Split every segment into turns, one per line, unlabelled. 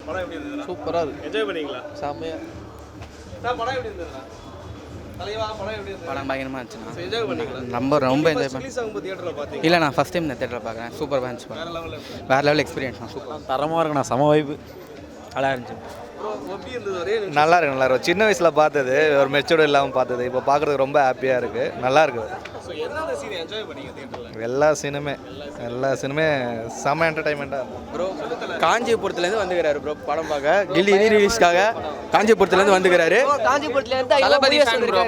படம் எப்படி இருந்தது?
சூப்பராக இருக்குது.
என்ஜாய் பண்ணீங்களா?
செம்மையாக.
படம் எப்படி இருந்ததுண்ணா? தலைவா படம் எப்படி இருந்தது?
படம் பயங்கரமாக இருந்துச்சுண்ணா.
என்ஜாய் பண்ணீங்களா?
ரொம்ப என்ஜாய் பண்ணேன்.
ரிலீஸ் ஆகும்போது தியேட்டரில் பார்த்தீங்க?
இல்லை நான் ஃபஸ்ட் டைம் இந்த தேட்டரில் பார்க்குறேன். சூப்பராக இருந்துச்சு. வேறு லெவல் எக்ஸ்பீரியன்ஸ் தான். சூப்பர்
தரமாக இருக்குண்ணா. செம வைப்பு. நல்லா இருந்துச்சு.
எப்படி இருந்தது? ஒரே
நல்லா இருக்கும். சின்ன வயசில் பார்த்தது, ஒரு மெச்சூர்டு இல்லாமல் பார்த்தது, இப்போ பார்க்குறதுக்கு ரொம்ப ஹாப்பியாக இருக்குது. நல்லா இருக்குது.
எந்தெந்த சீன் என்ஜாய் பண்ணீங்க தியேட்டரில்?
எல்லா சீனுமே செம்ம என்டர்டைன்மெண்ட்டாக இருக்கும்.
ப்ரோ காஞ்சிபுரத்துலேருந்து வந்துக்கிறாரு ப்ரோ படம் பார்க்க. கில்லி ரீரிலீஸ்க்காக காஞ்சிபுரத்துலேருந்து வந்துக்கிறாரு.
தளபதி ஃபேன் ப்ரோ.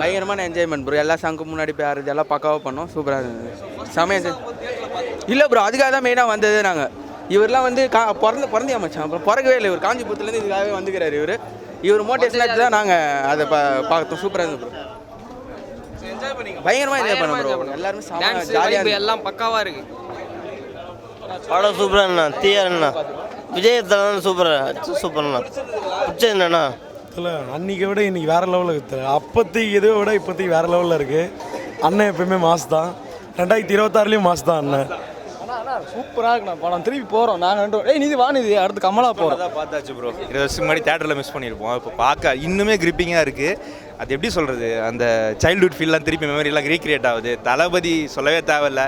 பயங்கரமான என்ஜாய்மெண்ட் ப்ரோ. எல்லா சாங்கும் முன்னாடி போய் ஆடுறது எல்லாம் பக்காவாக பண்ணோம். சூப்பராக இருந்தது. செம்ம என்ஜாய். இல்லை ப்ரோ, அதுக்காக தான் மெயினாக வந்தது. நாங்கள் இவரெலாம் வந்து பிறந்தே அமைச்சான். அப்புறம் பிறக்கவே இல்லை. இவர் காஞ்சிபுரத்துலேருந்து இதுக்காகவே வந்துக்கிறாரு. இவர் மோட்டிவேஷன் தான் நாங்கள் அதை பார்த்தோம். சூப்பராக இருந்தது ப்ரோ. பயங்கரமாக என்ஜாய் பண்ணோம் ப்ரோ. எல்லாருமே ஜாலியாக
எல்லாம் பக்காவாக இருக்குது.
படம் சூப்பராண்ணா. தீயாண்ணா விஜய் தலை சூப்பர்ண்ணா. பிடிச்சது என்னண்ணா
இல்லை, அன்றைக்கி விட இன்றைக்கி வேறு லெவலில் இருக்குது. அப்போதைக்கு இதை விட இப்போதைக்கு வேறு லெவலில் இருக்குது. அண்ணன் எப்பயுமே மாஸ் தான். 2026 மாஸ் தான் அண்ணன்.
சூப்பராக இருக்குண்ணா படம். திருப்பி போகிறோம் நாங்கள். நிதி வாணிதி அடுத்து கமலா போகிறோம்.
தான் பார்த்தாச்சு ப்ரோ. 20 வருஷத்துக்கு முன்னாடி தேட்டரில் மிஸ் பண்ணியிருப்போம். இப்போ பார்க்க இன்னுமே கிரிப்பிங்காக இருக்குது. அது எப்படி சொல்கிறது, அந்த சைல்டுஹுட் ஃபீல்லாம் திருப்பி மெமரிலாம் ரீக்ரியேட் ஆகுது. தளபதி சொல்லவே தேவையில்லை.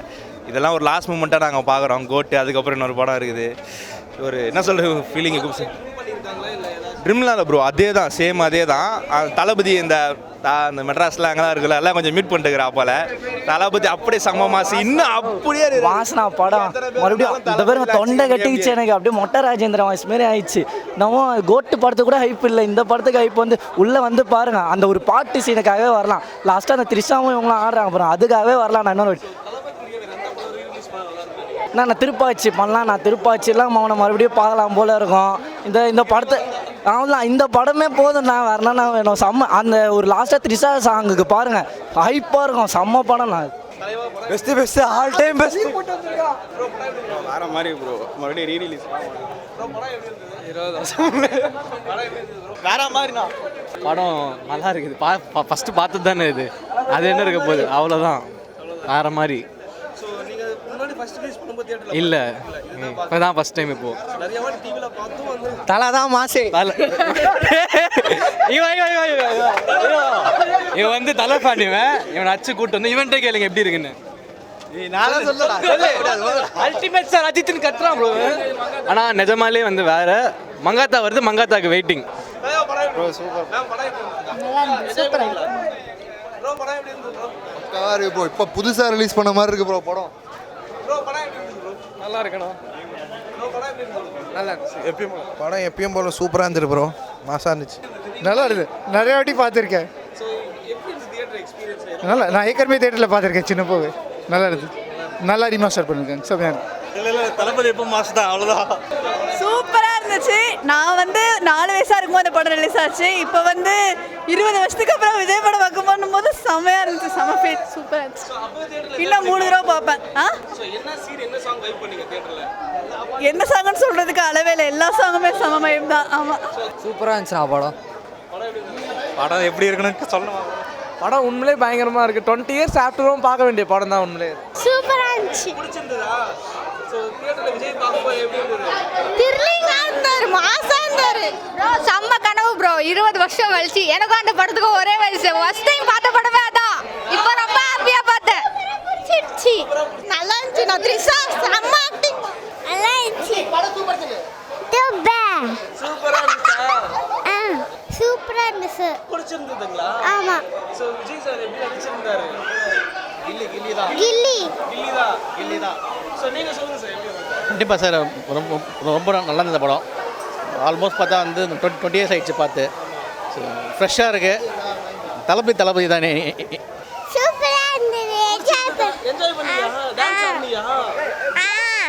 இதெல்லாம் ஒரு லாஸ்ட் மூமெண்ட்டாக நாங்கள் பார்க்குறோம். கோட்டு அதுக்கப்புறம் இன்னொரு படம் இருக்குது. ஒரு என்ன சொல்கிறது ஃபீலிங் ட்ரிம்லாம் இல்லை ப்ரோ. அதே தான், சேம் அதே தான். தளபதி இந்த மெட்ராஸில் அங்கெல்லாம் இருக்குல்ல, எல்லாம் கொஞ்சம் மீட் பண்ணிட்டுக்கிறா போல. தளபதி அப்படியே செம்ம மாசு. இன்னும் அப்படியே
வாசனா படம் மறுபடியும் இந்த பேருங்க தொண்டை கட்டிச்சு. எனக்கு அப்படியே மொட்டை ராஜேந்திர வாய்ஸ் மாரி ஆயிடுச்சு. நம்ம கோட்டு படத்துக்கு கூட ஹைப் இல்லை. இந்த படத்துக்கு ஹைப் வந்து உள்ளே வந்து பாருங்க. அந்த ஒரு பாட்டு சீனுக்காகவே வரலாம். லாஸ்ட்டாக அந்த த்ரிஷாவும் இவங்களாம் ஆடுறாங்க அப்புறம் அதுக்காகவே வரலாம். நான் இன்னொரு நான் திருப்பாச்சி பண்ணலாம். நான் திருப்பாச்சிலாம் அவனை மறுபடியும் பார்க்கலாம் போல இருக்கும். இந்த படத்தை அவன்லாம் இந்த படமே போதும். நான் வரணும்னா வேணும். செம்ம அந்த ஒரு லாஸ்ட்டாக த்ரிஷா சாங்குக்கு பாருங்கள், ஹைப்பாக இருக்கும். செம்ம படம். நான் பெஸ்ட்டு ஆல் டைம் பெஸ்ட்.
வேறு மாதிரி ப்ரோ. மறுபடியும் ரீரிலீஸ்
வேற மாதிரிண்ணா படம். நல்லா இருக்குது. ஃபஸ்ட்டு பார்த்தது தானே இது. அது என்ன இருக்க போகுது, அவ்வளோதான். வேறு மாதிரி இல்லை. இப்போ தான் ஃபஸ்ட் டைம். இப்போ தலை தான் மாசே. இவன் வந்து தலை ஃபேன். இவன் அச்சு கூட்டு வந்து இவன்ட்டே கேளுங்க எப்படி இருக்குன்னு. அல்டிமேட் சார் அஜித்னு கட்டுறான் ப்ரோ. ஆனால் நிஜமாலே வந்து வேற. மங்காத்தா வருது, மங்காத்தாக்கு வெயிட்டிங்.
இப்போ புதுசாக ரிலீஸ் பண்ண மாதிரி இருக்கு ப்ரோ படம்.
நல்லா இருக்கணும். நல்லா இருந்துச்சு.
படம் எப்பயும் போல சூப்பராக இருந்துச்சு ப்ரோ. மாசாக இருந்துச்சு.
நல்லா இருக்குது. நிறைய வாட்டி பார்த்துருக்கேன். நல்லா நான் ஏற்கனவே தேட்டரில் பார்த்துருக்கேன் சின்ன போது. நல்லா இருக்குது. நல்லா ரீமாஸ்டர் பண்ணியிருக்கேன். செம்மையாக
இல்லை தளபதி எப்போ மாஸ் தான், அவ்வளோதான்.
சூப்பராக இருந்துச்சு. நான் வந்து 4 வயசாக இருக்கும்போது அந்த படம் ரிலீஸ் ஆச்சு. இப்போ வந்து 20 வருஷத்துக்கு அப்புறம் விஜய் படம் பார்க்க போது செம்மையாக இருந்துச்சு. செம்ம ஃபீல். சூப்பராக இருந்துச்சு. இன்னும் 3 தடவை பார்ப்பேன். என்ன சாங்குன்னு சொல்கிறதுக்கு அளவே இல்லை. எல்லா சாங்குமே செம மயம் தான். ஆமாம்,
சூப்பராக இருந்துச்சுண்ணா படம்.
படம் எப்படி இருக்குன்னு சொல்லணும்.
படம் உண்மையிலே பயங்கரமாக இருக்குது. 20 இயர்ஸ் ஆஃப்டரும் பார்க்க வேண்டிய படம் தான் உண்மையிலே.
சூப்பராக இருந்துச்சு. செம்ம கனவு ப்ரோ. 20 வருஷம் கழிச்சு எனக்கும் அந்த படத்துக்கு ஒரே வயசு. ஃபர்ஸ்ட் டைம் பார்த்த படமே அதான். இப்போ ரொம்ப ஹாப்பியாக பார்த்தேன். நல்லா இருந்துச்சு. நான் த்ரிஷா செம்ம ஆக்டிங். நல்லா இருந்துச்சு. சூப்பராக இருந்துச்சு. பிடிச்சிருந்ததுங்களா? ஆமாம். ஸோ விஜய் சார் எப்படி நடிச்சிருந்தாரு? கில்லி தான். ஸோ நீங்கள் சொல்லுங்கள் சார்.
கண்டிப்பாக சார் ரொம்ப நல்லா இருந்த படம். ஆல்மோஸ்ட் பார்த்தா வந்து 20 இயர்ஸ் ஆகிடுச்சு பார்த்து. ஸோ ஃப்ரெஷ்ஷாக இருக்குது. தளபதி தானே.
சூப்பராக இருந்தது.
என்ஜாய் பண்ணியா? டான்ஸ் ஆடுனியா?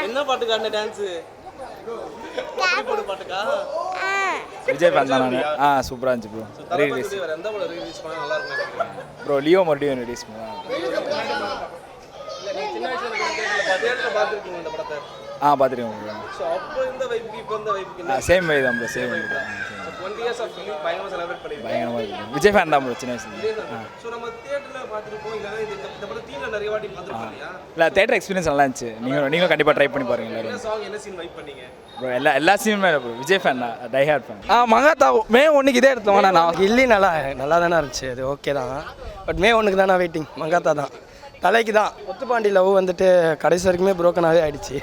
என்ன பாட்டுக்கு ஆடின டான்ஸு? பாட்டுக்கா?
விஜய் ஃபேன் தான் நான். சூப்பராக இருந்துச்சு ப்ரோ. ரீரிலீஸ்
எந்த படம் ரிலீஸ் பண்ணால் நல்லா இருக்கும்
ப்ரோ? லியோ மறுபடியும் ரிலீஸ் பண்ணாங்க.
சின்ன வயசுல தேட்டரில் பார்த்துருக்கீங்க இந்த படத்தை?
பார்த்துருக்கேன் ப்ரோ.
ஸோ அப்போ இந்த வைப்புக்கு இப்போ இந்த வைப்புக்கு
சேம் வை தான் ப்ரோ. சேம் வை தான்.
20 years of film பயங்கரமா செலிப்ரேட் பண்ணிருக்கீங்க.
பயங்கரமாக இருக்கும். விஜய் ஃபேன் தான் ப்ரோ சின்ன வயசுல.
ஸோ நம்ம தியேட்டர்ல பார்த்துருப்போம், இல்லைன்னா இந்த படம் தீல நிறைய வாட்டி பார்த்துருப்போம் இல்லையா?
இல்லை தேட்டர் எக்ஸ்பீரியன்ஸ் நல்லா இருந்துச்சு. நீங்களும் கண்டிப்பாக ட்ரை பண்ணி பாருங்க
என்ன
எல்லாரும்.
சாங் என்ன சீன் வைப் பண்ணீங்க?
ப்ரோ எல்லா சீனுமே ப்ரோ விஜய் ஃபேன் தான், டை ஹார்ட் ஃபேன்.
மங்காத்தா மே 1க்கு இதே எடுத்தோம் நான்.
கில்லி நல்லா தானே இருந்துச்சு, அது ஓகே தான். பட் மே 1க்கு தான் நான் வெயிட்டிங். மங்காத்தா தான் தலைக்கு தான். முத்துப்பாண்டி லவ் வந்துட்டு கடைசி வரைக்குமே புரோக்கனாகவே ஆயிடுச்சு.